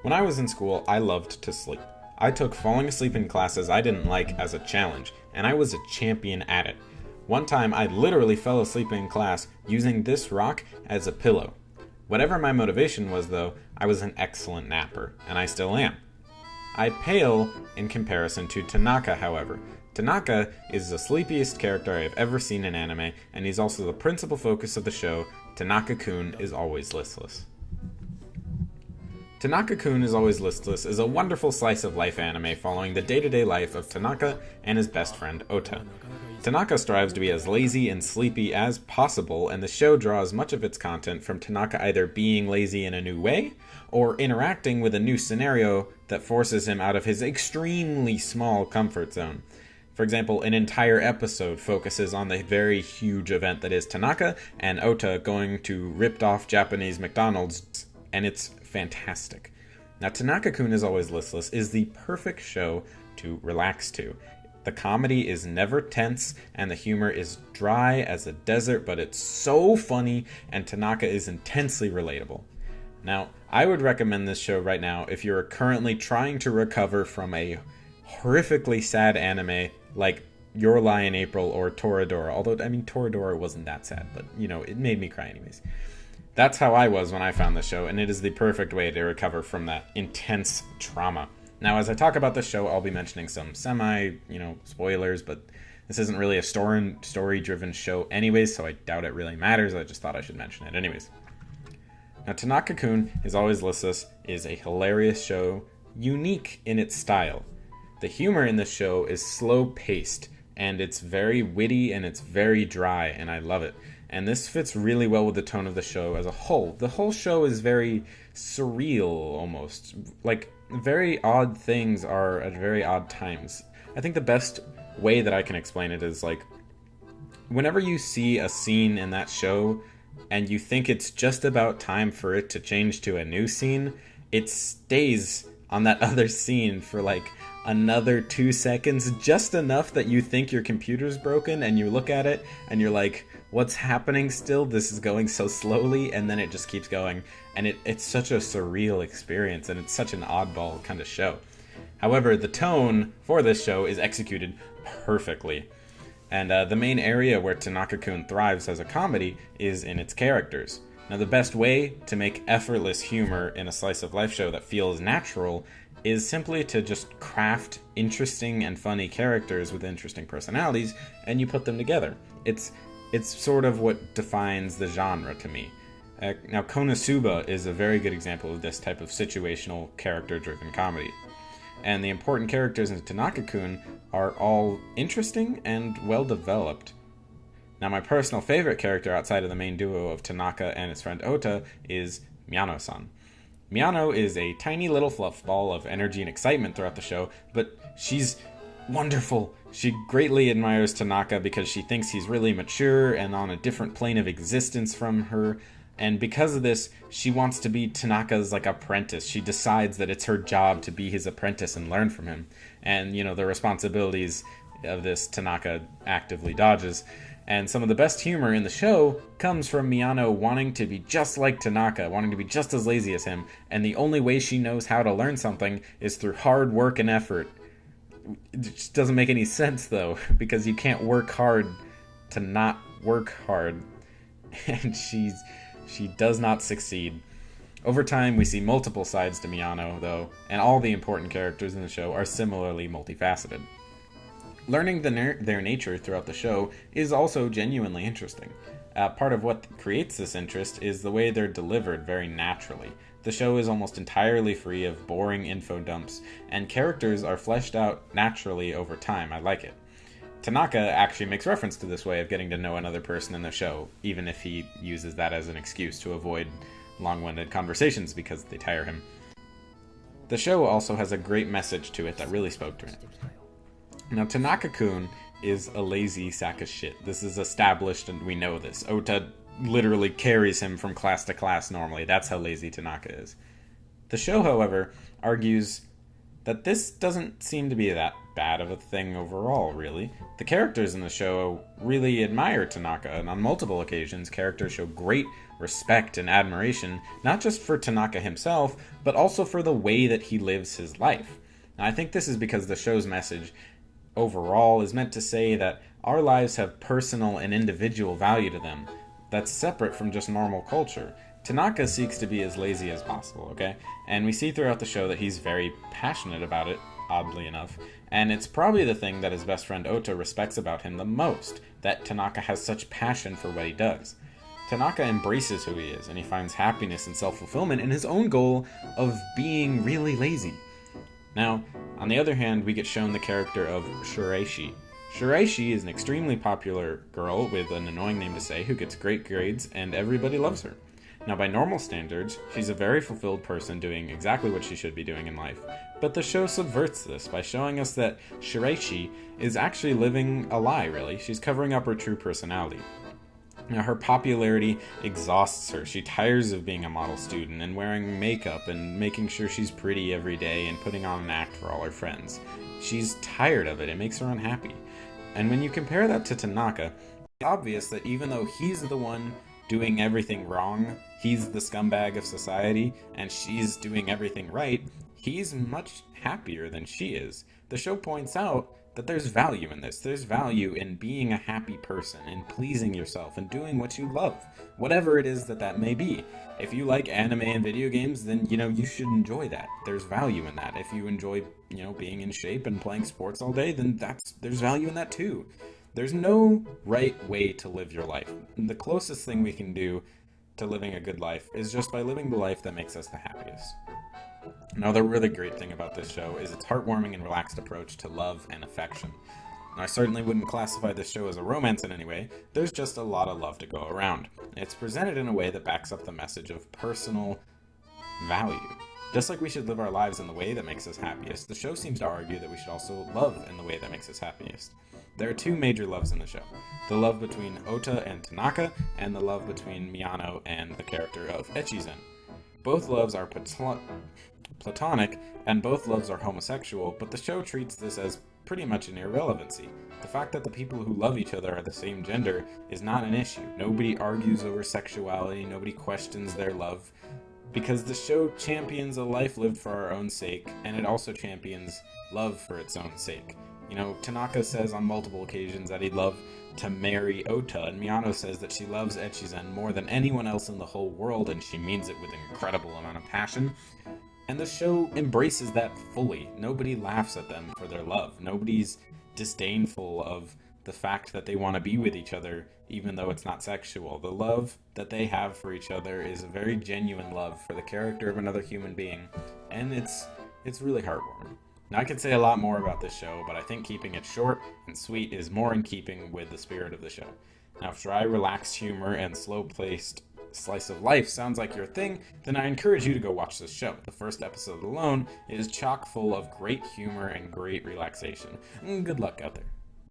When I was in school, I loved to sleep. I took falling asleep in classes I didn't like as a challenge, and I was a champion at it. One time, I literally fell asleep in class using this rock as a pillow. Whatever my motivation was, though, I was an excellent napper, and I still am. I pale in comparison to Tanaka, however. Tanaka is the sleepiest character I have ever seen in anime, and he's also the principal focus of the show. Tanaka-kun is always listless. Tanaka-kun is always listless is a wonderful slice of life anime following the day-to-day life of Tanaka and his best friend Ota. Tanaka strives to be as lazy and sleepy as possible, and the show draws much of its content from Tanaka either being lazy in a new way, or interacting with a new scenario that forces him out of his extremely small comfort zone. For example, an entire episode focuses on the very huge event that is Tanaka and Ota going to ripped-off Japanese McDonald's, and it's fantastic. Now, Tanaka-kun is Always Listless is the perfect show to relax to. The comedy is never tense, and the humor is dry as a desert, but it's so funny, and Tanaka is intensely relatable. Now, I would recommend this show right now if you're currently trying to recover from a horrifically sad anime like Your Lie in April or Toradora. Although, I mean, Toradora wasn't that sad, but, it made me cry anyways. That's how I was when I found the show, and it is the perfect way to recover from that intense trauma. Now, as I talk about the show, I'll be mentioning some spoilers, but this isn't really a story-driven show anyways, so I doubt it really matters. I just thought I should mention it anyways. Now, Tanaka-kun is Always Listless is a hilarious show, unique in its style. The humor in this show is slow-paced, and it's very witty and it's very dry, and I love it. And this fits really well with the tone of the show as a whole. The whole show is very surreal, almost. Like, very odd things are at very odd times. I think the best way that I can explain it is, like, whenever you see a scene in that show and you think it's just about time for it to change to a new scene, it stays on that other scene for, like, another 2 seconds, just enough that you think your computer's broken, and you look at it and you're like, what's happening still? This is going so slowly, and then it just keeps going, and it's such a surreal experience, and it's such an oddball kind of show. However, the tone for this show is executed perfectly, and the main area where Tanaka-kun thrives as a comedy is in its characters. Now, the best way to make effortless humor in a slice of life show that feels natural is simply to just craft interesting and funny characters with interesting personalities, and you put them together. It's sort of what defines the genre to me. Now, Konosuba is a very good example of this type of situational, character-driven comedy. And the important characters in Tanaka-kun are all interesting and well-developed. Now, my personal favorite character outside of the main duo of Tanaka and his friend Ota is Miyano-san. Miyano is a tiny little fluff ball of energy and excitement throughout the show, but she's wonderful. She greatly admires Tanaka because she thinks he's really mature and on a different plane of existence from her, and because of this, she wants to be Tanaka's, apprentice. She decides that it's her job to be his apprentice and learn from him, and, the responsibilities of this Tanaka actively dodges. And some of the best humor in the show comes from Miyano wanting to be just like Tanaka, wanting to be just as lazy as him, and the only way she knows how to learn something is through hard work and effort. It just doesn't make any sense, though, because you can't work hard to not work hard, and she does not succeed. Over time, we see multiple sides to Miyano, though, and all the important characters in the show are similarly multifaceted. Learning their nature throughout the show is also genuinely interesting. Part of what creates this interest is the way they're delivered very naturally. The show is almost entirely free of boring info dumps, and characters are fleshed out naturally over time. I like it. Tanaka actually makes reference to this way of getting to know another person in the show, even if he uses that as an excuse to avoid long-winded conversations because they tire him. The show also has a great message to it that really spoke to me. Now, Tanaka-kun is a lazy sack of shit. This is established, and we know this. Ota literally carries him from class to class normally. That's how lazy Tanaka is. The show, however, argues that this doesn't seem to be that bad of a thing overall, really. The characters in the show really admire Tanaka, and on multiple occasions, characters show great respect and admiration, not just for Tanaka himself, but also for the way that he lives his life. And I think this is because the show's message overall is meant to say that our lives have personal and individual value to them that's separate from just normal culture. Tanaka seeks to be as lazy as possible, okay? And we see throughout the show that he's very passionate about it, oddly enough. And it's probably the thing that his best friend Ota respects about him the most, that Tanaka has such passion for what he does. Tanaka embraces who he is, and he finds happiness and self-fulfillment in his own goal of being really lazy. Now, on the other hand, we get shown the character of Shiraishi. Shiraishi is an extremely popular girl with an annoying name to say who gets great grades, and everybody loves her. Now, by normal standards, she's a very fulfilled person doing exactly what she should be doing in life. But the show subverts this by showing us that Shiraishi is actually living a lie, really. She's covering up her true personality. Now, her popularity exhausts her. She tires of being a model student and wearing makeup and making sure she's pretty every day and putting on an act for all her friends. She's tired of it. It makes her unhappy. And when you compare that to Tanaka, it's obvious that even though he's the one doing everything wrong, he's the scumbag of society, and she's doing everything right, he's much happier than she is. The show points out that there's value in this. There's value in being a happy person, in pleasing yourself, and doing what you love, whatever it is that may be. If you like anime and video games, then, you should enjoy that. There's value in that. If you enjoy, being in shape and playing sports all day, then there's value in that too. There's no right way to live your life. The closest thing we can do to living a good life is just by living the life that makes us the happiest. Now, the really great thing about this show is its heartwarming and relaxed approach to love and affection. Now, I certainly wouldn't classify this show as a romance in any way. There's just a lot of love to go around. It's presented in a way that backs up the message of personal value. Just like we should live our lives in the way that makes us happiest, the show seems to argue that we should also love in the way that makes us happiest. There are two major loves in the show. The love between Ota and Tanaka, and the love between Miyano and the character of Echizen. Both loves are platonic, and both loves are homosexual, but the show treats this as pretty much an irrelevancy. The fact that the people who love each other are the same gender is not an issue. Nobody argues over sexuality, nobody questions their love, because the show champions a life lived for our own sake, and it also champions love for its own sake. Tanaka says on multiple occasions that he'd love to marry Ota, and Miyano says that she loves Echizen more than anyone else in the whole world, and she means it with an incredible amount of passion. And the show embraces that fully. Nobody laughs at them for their love. Nobody's disdainful of the fact that they want to be with each other, even though it's not sexual. The love that they have for each other is a very genuine love for the character of another human being, and it's really heartwarming. Now, I could say a lot more about this show, but I think keeping it short and sweet is more in keeping with the spirit of the show. Now, if dry, relaxed humor and slow-paced slice of life sounds like your thing, then I encourage you to go watch this show. The first episode alone is chock full of great humor and great relaxation. Good luck out there.